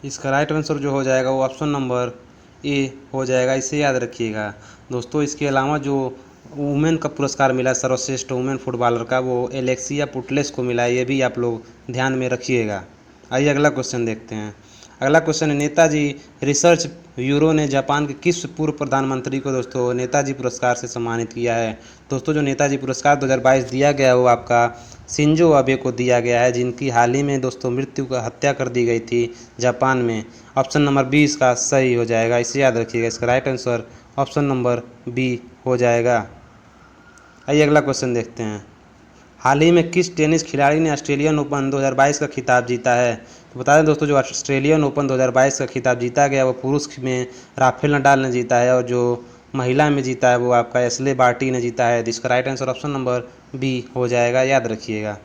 इसका राइट आंसर जो हो जाएगा वो ऑप्शन नंबर ए हो जाएगा। इसे याद रखिएगा दोस्तों। इसके अलावा जो वुमेन का पुरस्कार मिला सर्वश्रेष्ठ वुमेन फुटबॉलर का, वो एलेक्सिया पुटलेस को मिला है। ये भी आप लोग ध्यान में रखिएगा। आइए अगला क्वेश्चन देखते हैं। अगला क्वेश्चन है, नेताजी रिसर्च ब्यूरो ने जापान के किस पूर्व प्रधानमंत्री को दोस्तों नेताजी पुरस्कार से सम्मानित किया है? दोस्तों, जो नेताजी पुरस्कार 2022 दिया गया है वो आपका शिंजो आबे को दिया गया है, जिनकी हाल ही में दोस्तों हत्या कर दी गई थी जापान में। ऑप्शन नंबर 20 इसका सही हो जाएगा। इसे याद रखिएगा। इसका right answer option number B हो जाएगा। आइए अगला क्वेश्चन देखते हैं। हाल ही में किस टेनिस खिलाड़ी ने ऑस्ट्रेलियन ओपन 2022 का खिताब जीता है? तो बता दें दोस्तों, जो ऑस्ट्रेलियन ओपन 2022 का खिताब जीता गया वो पुरुष में राफेल नडाल ने जीता है, और जो महिला में जीता है वो आपका एशले बार्टी ने जीता है। जिसका right answer option number B हो जाएगा। याद रखिएगा।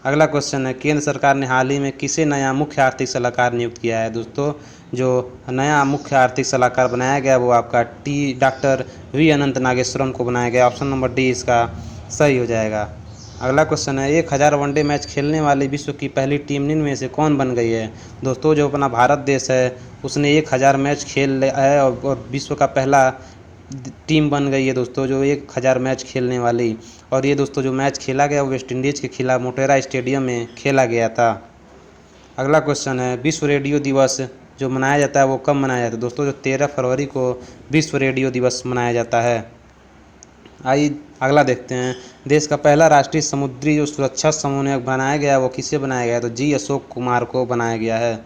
अगला क्वेश्चन है, केंद्र सरकार ने हाल ही में किसे नया मुख्य आर्थिक सलाहकार नियुक्त किया है? दोस्तों, जो नया मुख्य आर्थिक सलाहकार बनाया गया वो आपका डॉक्टर वी अनंत नागेश्वरम को बनाया गया। ऑप्शन नंबर डी इसका सही हो जाएगा। अगला क्वेश्चन है, 1000 वनडे मैच खेलने वाली विश्व की पहली टीम निम्न में से कौन बन गई है? दोस्तों, जो अपना भारत देश है उसने 1000 मैच खेल है, और विश्व का पहला टीम बन गई है दोस्तों जो 1000 मैच खेलने वाली। और ये दोस्तों जो मैच खेला गया वो वेस्ट इंडीज़ के खिलाफ मोटेरा स्टेडियम में खेला गया था। अगला क्वेश्चन है, विश्व रेडियो दिवस जो मनाया जाता है वो कब मनाया जाता है? दोस्तों, जो 13 फरवरी को विश्व रेडियो दिवस मनाया जाता है। आइए अगला देखते हैं। देश का पहला राष्ट्रीय समुद्री जो सुरक्षा समन्वयक बनाया गया है वो किसे बनाया गया है? तो जी अशोक कुमार को बनाया गया है।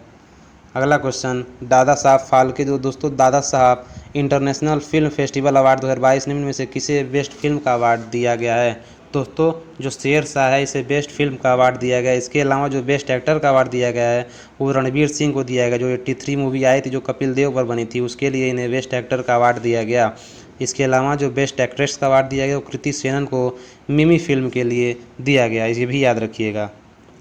अगला क्वेश्चन, दादा साहब फाल्के जो दोस्तों Dada Saheb international film festival award 2022 निम्न में से किसे बेस्ट फिल्म का अवार्ड दिया गया है? दोस्तों, जो शेरशाह है इसे बेस्ट फिल्म का अवार्ड दिया गया है। इसके अलावा जो बेस्ट एक्टर का अवार्ड दिया गया है वो रणवीर सिंह को दिया गया। जो 83 मूवी आई थी जो कपिल देव पर बनी थी उसके लिए इन्हें बेस्ट एक्टर का अवार्ड दिया गया। इसके अलावा जो बेस्ट एक्ट्रेस का अवार्ड दिया गया वो कृति सेनन को मिमी फिल्म के लिए दिया गया। इसे भी याद रखिएगा।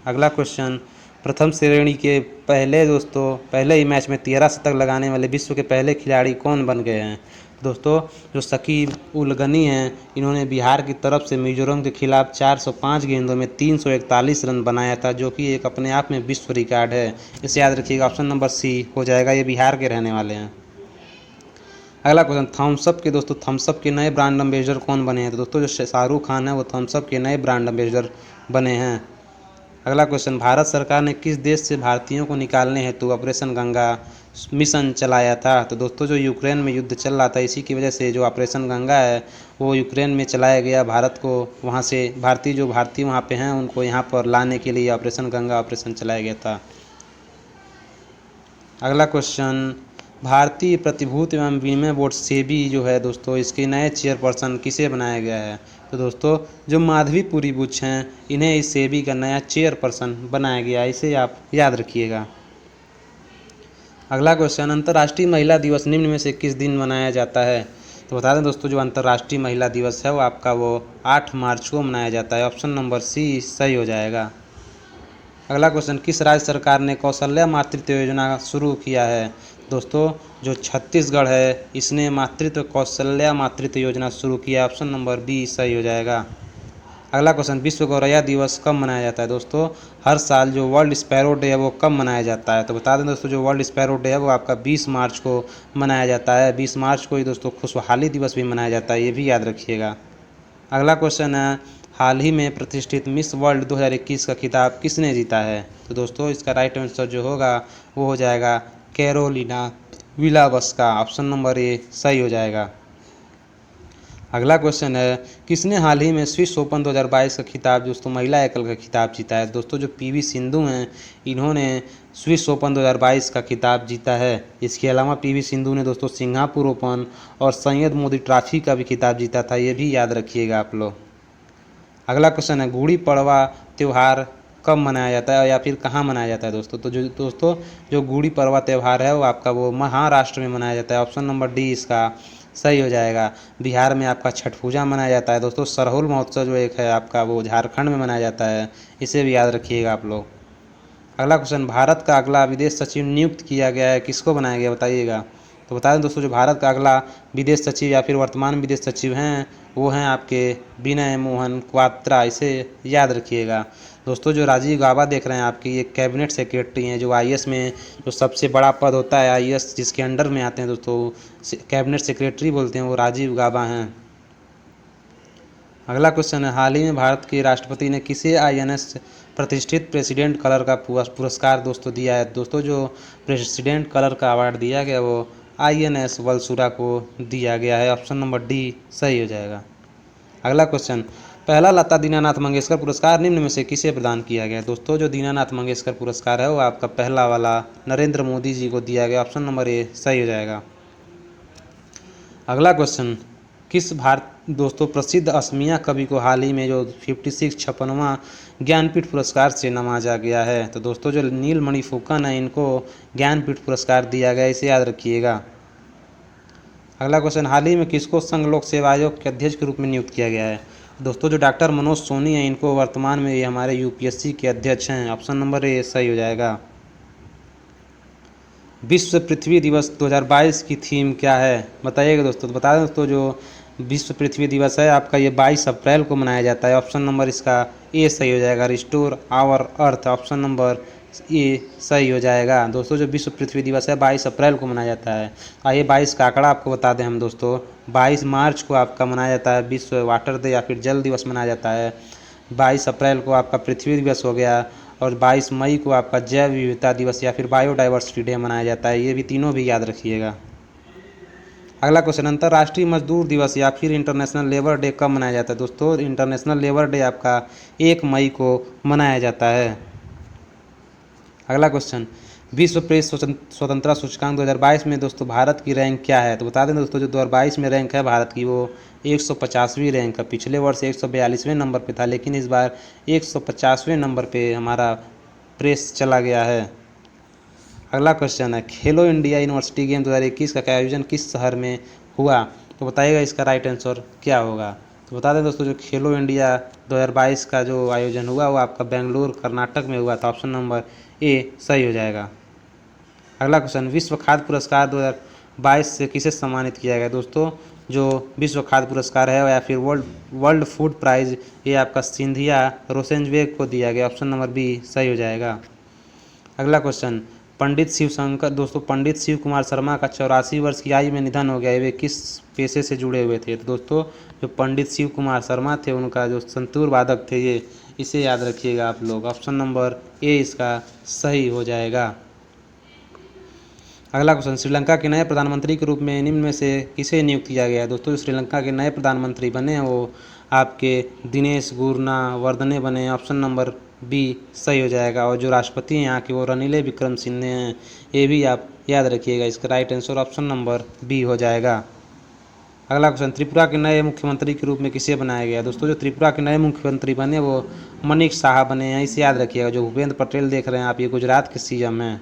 अगला क्वेश्चन, प्रथम श्रेणी के पहले ही मैच में 13 शतक लगाने वाले विश्व के पहले खिलाड़ी कौन बन गए हैं? दोस्तों, जो शकीब उल गनी हैं इन्होंने बिहार की तरफ से मिजोरम के खिलाफ 405 गेंदों में 341 रन बनाया था, जो कि एक अपने आप में विश्व रिकॉर्ड है। इसे याद रखिएगा। ऑप्शन नंबर सी हो जाएगा। ये बिहार के रहने वाले हैं। अगला क्वेश्चन, थम्सअप के दोस्तों थम्सअप के नए ब्रांड एम्बेसडर कौन बने हैं? तो दोस्तों जो शाहरुख खान है वो थम्सअप के नए ब्रांड एम्बेसडर बने हैं। अगला क्वेश्चन, भारत सरकार ने किस देश से भारतीयों को निकालने हेतु ऑपरेशन गंगा मिशन चलाया था? तो दोस्तों जो यूक्रेन में युद्ध चल रहा था, इसी की वजह से जो ऑपरेशन गंगा है वो यूक्रेन में चलाया गया। भारत को वहाँ से भारतीय वहाँ पे हैं उनको यहाँ पर लाने के लिए ऑपरेशन गंगा ऑपरेशन चलाया गया था। अगला क्वेश्चन, भारतीय प्रतिभूति एवं विनिमय बोर्ड सेबी जो है दोस्तों, इसके नए चेयरपर्सन किसे बनाया गया है? तो दोस्तों जो माधवी पुरी बुच हैं इन्हें इस सेबी का नया चेयरपर्सन बनाया गया है, इसे आप याद रखिएगा। अगला क्वेश्चन, अंतर्राष्ट्रीय महिला दिवस निम्न में से किस दिन मनाया जाता है? तो बता दें दोस्तों जो अंतर्राष्ट्रीय महिला दिवस है वो आपका 8 मार्च को मनाया जाता है। ऑप्शन नंबर सी सही हो जाएगा। अगला क्वेश्चन, किस राज्य सरकार ने कौशल्या मातृत्व योजना शुरू किया है? दोस्तों जो छत्तीसगढ़ है इसने कौशल्या मातृत्व योजना शुरू किया। ऑप्शन नंबर बी सही हो जाएगा। अगला क्वेश्चन, विश्व गौरैया दिवस कब मनाया जाता है? दोस्तों हर साल जो वर्ल्ड स्पैरो डे है वो कब मनाया जाता है? तो बता दें दोस्तों जो वर्ल्ड स्पैरो डे है वो आपका 20 मार्च को मनाया जाता है। 20 मार्च को ही दोस्तों खुशहाली दिवस भी मनाया जाता है, ये भी याद रखिएगा। अगला क्वेश्चन है, हाल ही में प्रतिष्ठित मिस वर्ल्ड 2021 का खिताब किसने जीता है? तो दोस्तों इसका राइट आंसर जो होगा वो हो जाएगा कैरोलिना विलावस्का। ऑप्शन नंबर ए सही हो जाएगा। अगला क्वेश्चन है, किसने हाल ही में स्विस ओपन 2022 का खिताब दोस्तों महिला एकल का खिताब जीता है? दोस्तों जो पीवी सिंधु हैं इन्होंने स्विस ओपन 2022 का खिताब जीता है। इसके अलावा पीवी सिंधु ने दोस्तों सिंगापुर ओपन और सैयद मोदी ट्रॉफी का भी खिताब जीता था, ये भी याद रखिएगा आप लोग। अगला क्वेश्चन है, गुड़ी पड़वा त्यौहार कब मनाया जाता है या फिर कहाँ मनाया जाता है? दोस्तों जो गुड़ी पड़वा त्यौहार है वो आपका महाराष्ट्र में मनाया जाता है। ऑप्शन नंबर डी इसका सही हो जाएगा। बिहार में आपका छठ पूजा मनाया जाता है। दोस्तों सरहुल महोत्सव जो एक है आपका वो झारखंड में मनाया जाता है, इसे भी याद रखिएगा आप लोग। अगला क्वेश्चन, भारत का अगला विदेश सचिव नियुक्त किया गया है, किसको बनाया गया बताइएगा? तो बता दें दोस्तों जो भारत का अगला विदेश सचिव या फिर वर्तमान विदेश सचिव हैं वो हैं आपके विनय मोहन क्वात्रा, इसे याद रखिएगा। दोस्तों जो राजीव गाबा देख रहे हैं आपकी ये कैबिनेट सेक्रेटरी हैं, जो आईएएस में जो सबसे बड़ा पद होता है आईएएस जिसके अंडर में आते हैं दोस्तों कैबिनेट सेक्रेटरी बोलते हैं, वो राजीव गाबा हैं। अगला क्वेश्चन है, हाल ही में भारत के राष्ट्रपति ने किसे आईएनएस प्रतिष्ठित प्रेसिडेंट कलर का पुरस्कार दोस्तों दिया है? दोस्तों जो प्रेसिडेंट कलर का अवार्ड दिया गया वो आईएनएस वलसुरा को दिया गया है। ऑप्शन नंबर डी सही हो जाएगा। अगला क्वेश्चन, पहला लता दीनानाथ मंगेशकर पुरस्कार निम्न में से किसे प्रदान किया गया? दोस्तों जो दीनानाथ मंगेशकर पुरस्कार है वो आपका पहला वाला नरेंद्र मोदी जी को दिया गया। ऑप्शन नंबर ए सही हो जाएगा। अगला क्वेश्चन, दोस्तों प्रसिद्ध असमिया कवि को हाल ही में जो 56वां ज्ञानपीठ पुरस्कार से नवाजा गया है? तो दोस्तों जो नीलमणि फुकन है इनको ज्ञानपीठ पुरस्कार दिया गया, इसे याद रखिएगा। अगला क्वेश्चन, हाल ही में किसको संघ लोक सेवा आयोग के अध्यक्ष के रूप में नियुक्त किया गया है? दोस्तों जो डॉक्टर मनोज सोनी हैं इनको वर्तमान में ये हमारे यूपीएससी के अध्यक्ष हैं। ऑप्शन नंबर ए सही हो जाएगा। विश्व पृथ्वी दिवस 2022 की थीम क्या है बताइएगा दोस्तों? तो बता दें दोस्तों जो विश्व पृथ्वी दिवस है आपका ये 22 अप्रैल को मनाया जाता है। ऑप्शन नंबर इसका ए सही हो जाएगा, restore our earth. Option number A सही हो जाएगा। दोस्तों जो विश्व पृथ्वी दिवस है 22 अप्रैल को मनाया जाता है। आइए 22 का आंकड़ा आपको बता दें हम दोस्तों, 22 मार्च को आपका मनाया जाता है विश्व वाटर डे या फिर जल दिवस मनाया जाता है। 22 अप्रैल को आपका पृथ्वी दिवस हो गया और 22 मई को आपका जैव विविधता दिवस या फिर बायोडाइवर्सिटी डे मनाया जाता है, ये भी तीनों भी याद रखिएगा। अगला क्वेश्चन, अंतर्राष्ट्रीय मजदूर दिवस या फिर इंटरनेशनल लेबर डे कब मनाया जाता है? दोस्तों इंटरनेशनल लेबर डे आपका 1 मई को मनाया जाता है। अगला क्वेश्चन, विश्व प्रेस स्वतंत्रता सूचकांक 2022 में दोस्तों भारत की रैंक क्या है? तो बता दें दोस्तों जो 2022 में रैंक है भारत की वो 150वीं रैंक है। पिछले वर्ष 142वें नंबर पे था लेकिन इस बार 150वें नंबर पे हमारा प्रेस चला गया है। अगला क्वेश्चन है, खेलो इंडिया यूनिवर्सिटी गेम 2021 का आयोजन किस शहर में हुआ? तो बताइएगा इसका राइट आंसर क्या होगा? तो बता दें दोस्तों जो खेलो इंडिया 2022 का जो आयोजन हुआ वो आपका बेंगलुरु कर्नाटक में हुआ था। ऑप्शन नंबर ए सही हो जाएगा। अगला क्वेश्चन, विश्व खाद्य पुरस्कार 2022 से किसे सम्मानित किया गया? दोस्तों जो विश्व खाद्य पुरस्कार है या फिर वर्ल्ड फूड प्राइज ये आपका सिंधिया रोसेंजवेग को दिया गया। ऑप्शन नंबर बी सही हो जाएगा। अगला क्वेश्चन, पंडित शिवशंकर दोस्तों, पंडित शिव कुमार शर्मा का 84 वर्ष की आयु में निधन हो गया। वे किस पेशे से जुड़े हुए थे? तो दोस्तों जो पंडित शिव कुमार शर्मा थे उनका जो संतूर वादक थे ये, इसे याद रखिएगा आप लोग। ऑप्शन नंबर ए इसका सही हो जाएगा। अगला क्वेश्चन, श्रीलंका के नए प्रधानमंत्री के रूप में निम्न में से किसे नियुक्त किया गया है? दोस्तों श्रीलंका के नए प्रधानमंत्री बने हैं वो आपके दिनेश गुरनावर्दने बने। ऑप्शन नंबर बी सही हो जाएगा। और जो राष्ट्रपति हैं यहाँ के वो रनिल विक्रमसिंघे हैं, ये भी आप याद रखिएगा। इसका right answer option number B हो जाएगा। अगला क्वेश्चन, त्रिपुरा के नए मुख्यमंत्री के रूप में किसे बनाया गया? दोस्तों जो त्रिपुरा के नए मुख्यमंत्री बने वो मनीष शाह बने हैं, इसे याद रखिएगा। जो भूपेंद्र पटेल देख रहे हैं आप, ये गुजरात के सीएम हैं।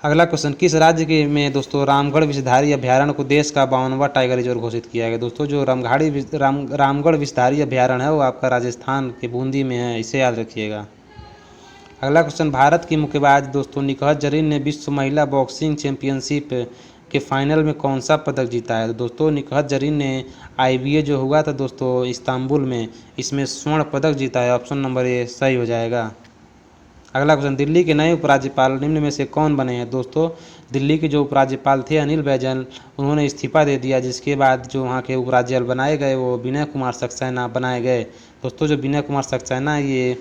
अगला क्वेश्चन, किस राज्य के में दोस्तों रामगढ़ विषधारी अभ्यारण्य को देश का 52वां टाइगर रिजर्व घोषित किया गया? दोस्तों जो रामगढ़ विषधारी अभ्यारण्य है वो आपका राजस्थान के बूंदी में है, इसे याद रखिएगा। अगला क्वेश्चन, भारत की मुक्केबाज दोस्तों निकहत जरीन ने विश्व महिला बॉक्सिंग चैंपियनशिप के फाइनल में कौन सा पदक जीता है? तो दोस्तों निकहत जरीन ने IBA जो हुआ था दोस्तों इस्तांबुल में, इसमें स्वर्ण पदक जीता है। ऑप्शन नंबर ए सही हो जाएगा। अगला क्वेश्चन, दिल्ली के नए उपराज्यपाल निम्न में से कौन बने हैं? दोस्तों दिल्ली के जो उपराज्यपाल थे अनिल बैजल, उन्होंने इस्तीफा दे दिया, जिसके बाद जो वहाँ के उपराज्यपाल बनाए गए वो विनय कुमार सक्सेना बनाए गए। दोस्तों जो विनय कुमार सक्सेना ये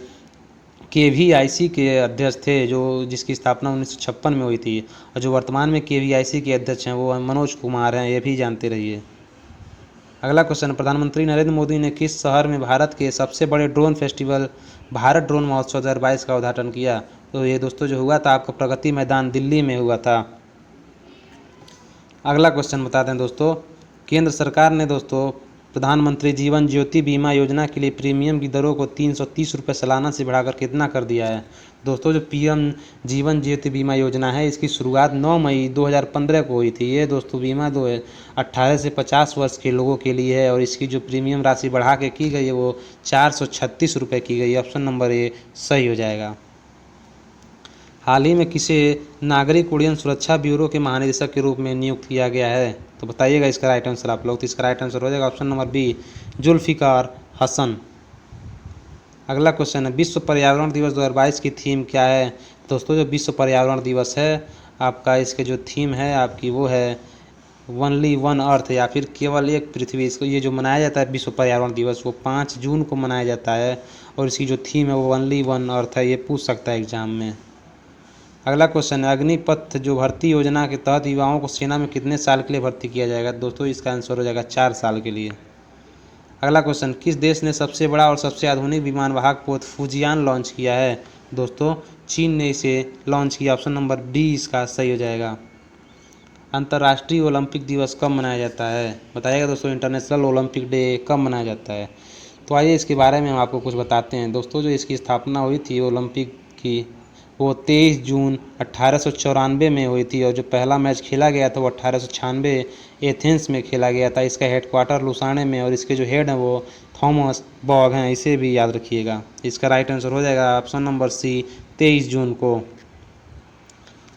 KVIC के अध्यक्ष थे, जो जिसकी स्थापना 1956 में हुई थी। और जो वर्तमान में KVIC के अध्यक्ष हैं वो मनोज कुमार हैं, ये भी जानते रहिए। अगला क्वेश्चन, प्रधानमंत्री नरेंद्र मोदी ने किस शहर में भारत के सबसे बड़े ड्रोन फेस्टिवल भारत ड्रोन महोत्सव 2022 का उद्घाटन किया? तो ये दोस्तों जो हुआ था आपका प्रगति मैदान दिल्ली में हुआ था। अगला क्वेश्चन बता दें दोस्तों, केंद्र सरकार ने दोस्तों प्रधानमंत्री जीवन ज्योति बीमा योजना के लिए प्रीमियम की दरों को 330 रुपये सालाना से बढ़ाकर कितना कर दिया है? दोस्तों जो PM जीवन ज्योति बीमा योजना है इसकी शुरुआत 9 मई 2015 को हुई थी। ये दोस्तों बीमा 18 से 50 वर्ष के लोगों के लिए है और इसकी जो प्रीमियम राशि बढ़ा के की गई है वो 436 रुपये की गई। ऑप्शन नंबर ए सही हो जाएगा। हाल ही में किसे नागरिक उड्डयन सुरक्षा ब्यूरो के महानिदेशक के रूप में नियुक्त किया गया है? तो बताइएगा इसका राइट आंसर आप लोग। तो इसका राइट आंसर हो जाएगा option number B Zulfikar Hasan. अगला क्वेश्चन है, विश्व पर्यावरण दिवस 2022 की थीम क्या है? दोस्तों जो विश्व पर्यावरण दिवस है आपका, इसके जो थीम है आपकी वो है ओनली वन अर्थ, या फिर केवल एक पृथ्वी। इसको ये जो मनाया जाता है विश्व पर्यावरण दिवस वो 5 जून को मनाया जाता है और इसकी जो थीम है वो ओनली वन अर्थ है। ये पूछ सकता है एग्जाम में। अगला क्वेश्चन है, अग्निपथ जो भर्ती योजना के तहत युवाओं को सेना में कितने साल के लिए भर्ती किया जाएगा? दोस्तों इसका आंसर हो जाएगा 4 साल के लिए। अगला क्वेश्चन, किस देश ने सबसे बड़ा और सबसे आधुनिक विमान वाहक पोत फुजियान लॉन्च किया है? दोस्तों चीन ने इसे लॉन्च किया। ऑप्शन नंबर डी इसका सही हो जाएगा। अंतर्राष्ट्रीय ओलंपिक दिवस कब मनाया जाता है? बताइएगा दोस्तों, इंटरनेशनल ओलंपिक डे कब मनाया जाता है? तो आइए इसके बारे में हम आपको कुछ बताते हैं। दोस्तों जो इसकी स्थापना हुई थी ओलंपिक की वो 23 जून 1894 में हुई थी और जो पहला मैच खेला गया था वो 1896 एथेंस में खेला गया था। इसका हेडक्वार्टर लुसाने में और इसके जो हेड हैं वो थॉमस बॉग हैं, इसे भी याद रखिएगा। इसका राइट आंसर हो जाएगा ऑप्शन नंबर सी 23 जून को।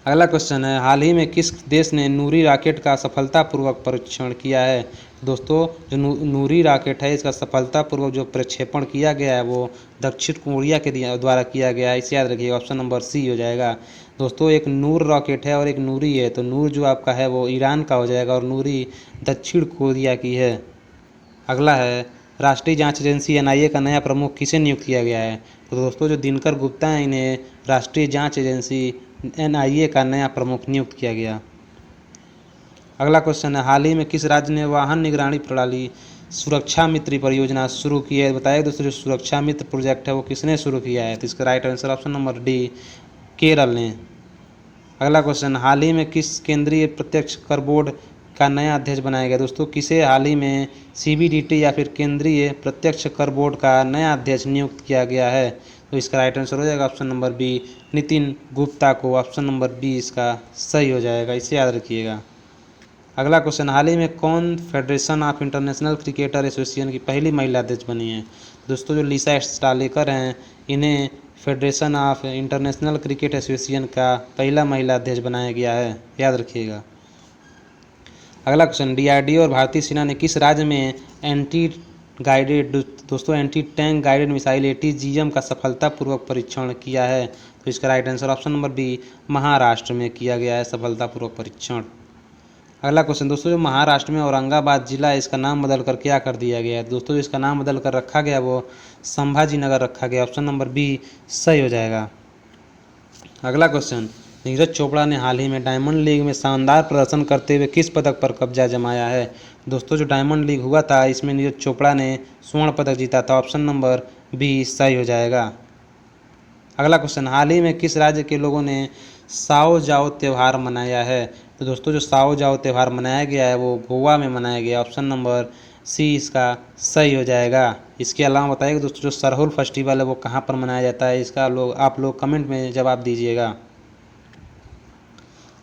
अगला क्वेश्चन है, हाल ही में किस देश ने नूरी रॉकेट का सफलतापूर्वक परीक्षण किया है? दोस्तों जो नूरी रॉकेट है इसका सफलतापूर्वक जो प्रक्षेपण किया गया है वो दक्षिण कोरिया के द्वारा किया गया है, इसे याद रखिएगा। ऑप्शन नंबर सी हो जाएगा। दोस्तों एक नूर रॉकेट है और एक नूरी है, तो नूर जो आपका है वो ईरान का हो जाएगा और नूरी दक्षिण कोरिया की है। अगला है, राष्ट्रीय जांच एजेंसी NIA का नया प्रमुख किसे नियुक्त किया गया है? तो दोस्तों जो दिनकर गुप्ता हैं इन्हें राष्ट्रीय जांच एजेंसी NIA का नया प्रमुख नियुक्त किया गया। अगला क्वेश्चन है, हाल ही में किस राज्य ने वाहन निगरानी प्रणाली सुरक्षा मित्र परियोजना शुरू की है? बताइए दोस्तों जो सुरक्षा मित्र प्रोजेक्ट है वो किसने शुरू किया है? तो इसका right answer option number D Kerala ने। अगला क्वेश्चन, हाल ही में किस केंद्रीय प्रत्यक्ष कर बोर्ड का नया अध्यक्ष बनाया गया? दोस्तों किसे हाल ही में CBDT या फिर केंद्रीय प्रत्यक्ष कर बोर्ड का नया अध्यक्ष नियुक्त किया गया है? तो इसका राइट आंसर हो जाएगा option number B Nitin Gupta को। ऑप्शन नंबर बी इसका सही हो जाएगा, इसे याद रखिएगा। अगला क्वेश्चन, हाल ही में कौन federation of international cricketer association की पहली महिला अध्यक्ष बनी है? दोस्तों जो लिसा स्टालेकर हैं इन्हें federation of international cricket association का पहला महिला अध्यक्ष बनाया गया है, याद रखिएगा। अगला क्वेश्चन, DRDO और भारतीय सेना ने किस राज्य में एंटी गाइडेड दोस्तों anti tank guided missile ATGM का सफलतापूर्वक परीक्षण किया है? तो इसका right answer option number B, Maharashtra में किया गया है सफलतापूर्वक परीक्षण। अगला क्वेश्चन दोस्तों, जो महाराष्ट्र में औरंगाबाद जिला है, इसका नाम बदल कर क्या कर दिया गया है? दोस्तों इसका नाम बदल कर रखा गया वो संभाजी नगर रखा गया। ऑप्शन नंबर बी सही हो जाएगा। अगला क्वेश्चन, नीरज चोपड़ा ने हाल ही में डायमंड लीग में शानदार प्रदर्शन करते हुए किस पदक पर कब्जा जमाया है? दोस्तों जो डायमंड लीग हुआ था इसमें नीरज चोपड़ा ने स्वर्ण पदक जीता था। ऑप्शन नंबर बी सही हो जाएगा। अगला क्वेश्चन, हाल ही में किस राज्य के लोगों ने साओ जाओ त्यौहार मनाया है? तो दोस्तों जो साओ जाओ त्यौहार मनाया गया है वो गोवा में मनाया गया। ऑप्शन नंबर सी इसका सही हो जाएगा। इसके अलावा बताइएगा दोस्तों जो सरहुल फेस्टिवल है वो कहाँ पर मनाया जाता है? इसका आप लोग कमेंट में जवाब दीजिएगा।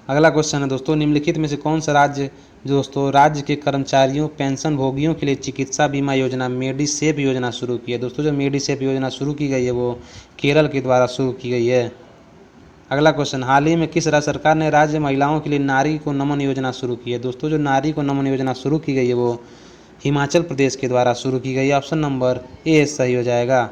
अगला क्वेश्चन है दोस्तों, निम्नलिखित में से कौन सा राज्य दोस्तों राज्य के कर्मचारियों पेंशन भोगियों के लिए चिकित्सा बीमा योजना मेडिसेप योजना शुरू की है? दोस्तों जो मेडिसेप योजना शुरू की गई है वो केरल के द्वारा शुरू की गई है। अगला क्वेश्चन, हाल ही में किस राज्य सरकार ने राज्य महिलाओं के लिए नारी को नमन योजना शुरू की है? दोस्तों जो नारी को नमन योजना शुरू की गई है वो हिमाचल प्रदेश के द्वारा शुरू की गई है। ऑप्शन नंबर ए सही हो जाएगा।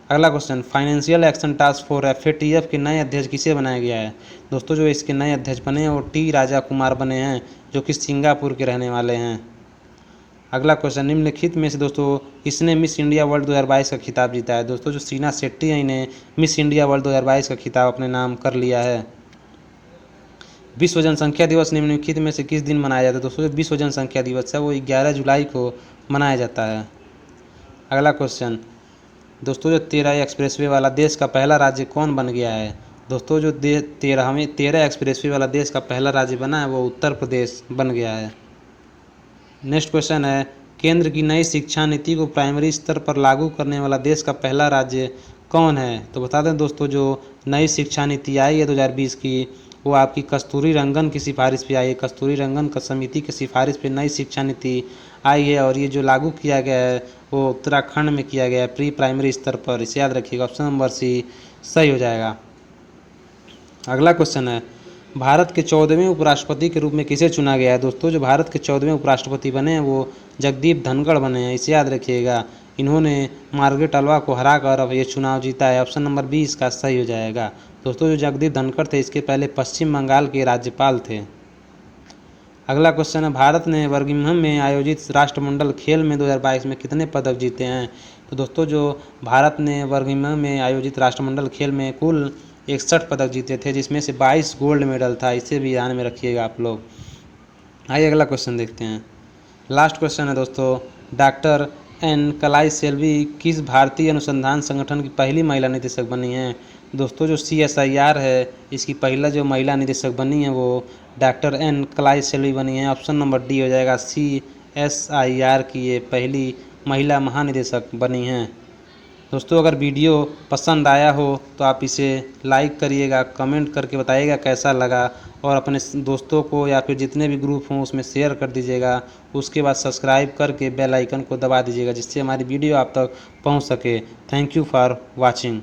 अगला question, financial action task force FATF के नए अध्यक्ष किसे बनाया गया है? दोस्तों जो इसके नए अध्यक्ष बने हैं वो T राजा कुमार बने हैं जो कि सिंगापुर के रहने वाले हैं। अगला क्वेश्चन, निम्नलिखित में से दोस्तों किसने मिस इंडिया वर्ल्ड 2022 का खिताब जीता है? दोस्तों जो शीना शेट्टी हैं इन्हें मिस इंडिया वर्ल्ड 2022 का खिताब अपने नाम कर लिया है। विश्व जनसंख्या दिवस निम्नलिखित में से किस दिन मनाया जाता है? दोस्तों जो विश्व जनसंख्या दिवस है वो 11 जुलाई को मनाया जाता है। अगला क्वेश्चन, दोस्तों जो 13 एक्सप्रेसवे वाला देश का पहला राज्य कौन बन गया है? दोस्तों जो 13 एक्सप्रेसवे वाला देश का पहला राज्य बना है वो उत्तर प्रदेश बन गया है। नेक्स्ट क्वेश्चन है, केंद्र की नई शिक्षा नीति को प्राइमरी स्तर पर लागू करने वाला देश का पहला राज्य कौन है? तो बता दें दोस्तों जो नई शिक्षा नीति आई है 2020 की वो आपकी कस्तूरी रंगन की सिफारिश पे आई है। कस्तूरी रंगन का समिति की सिफारिश पे नई शिक्षा नीति आई है और ये जो लागू किया गया है वो उत्तराखंड में किया गया है प्री प्राइमरी स्तर पर। इसे याद रखिएगा। ऑप्शन नंबर सी सही हो जाएगा। अगला क्वेश्चन है, भारत के 14वें उपराष्ट्रपति के रूप में किसे चुना गया है? दोस्तों जो भारत के 14वें उपराष्ट्रपति बने हैं वो जगदीप धनखड़ बने हैं। इसे याद रखिएगा। इन्होंने मार्गरेट अल्वा को हराकर अब ये चुनाव जीता है। ऑप्शन नंबर बी इसका सही हो जाएगा। दोस्तों जो जगदीप धनखड़ थे इसके पहले पश्चिम बंगाल के राज्यपाल थे। अगला क्वेश्चन है, भारत ने बर्मिंघम में आयोजित राष्ट्रमंडल खेल में 2022 में कितने पदक जीते हैं? तो दोस्तों जो भारत ने बर्मिंघम में आयोजित राष्ट्रमंडल खेल में कुल 61 पदक जीते थे जिसमें से 22 गोल्ड मेडल था। इसे भी ध्यान में रखिएगा आप लोग। आइए अगला क्वेश्चन देखते हैं। लास्ट क्वेश्चन है दोस्तों, डॉक्टर एन कलाई सेल्वी किस भारतीय अनुसंधान संगठन की पहली महिला निदेशक बनी हैं? दोस्तों जो CSIR है इसकी पहला जो महिला निदेशक बनी है वो डॉक्टर एन कलाई सेल्वी बनी है। ऑप्शन नंबर डी हो जाएगा। CSIR की ये पहली महिला महानिदेशक बनी हैं। दोस्तों अगर वीडियो पसंद आया हो तो आप इसे लाइक करिएगा, कमेंट करके बताइएगा कैसा लगा और अपने दोस्तों को या फिर जितने भी ग्रुप हों उसमें शेयर कर दीजिएगा। उसके बाद सब्सक्राइब करके बेल आइकन को दबा दीजिएगा जिससे हमारी वीडियो आप तक पहुंच सके। Thank you for watching.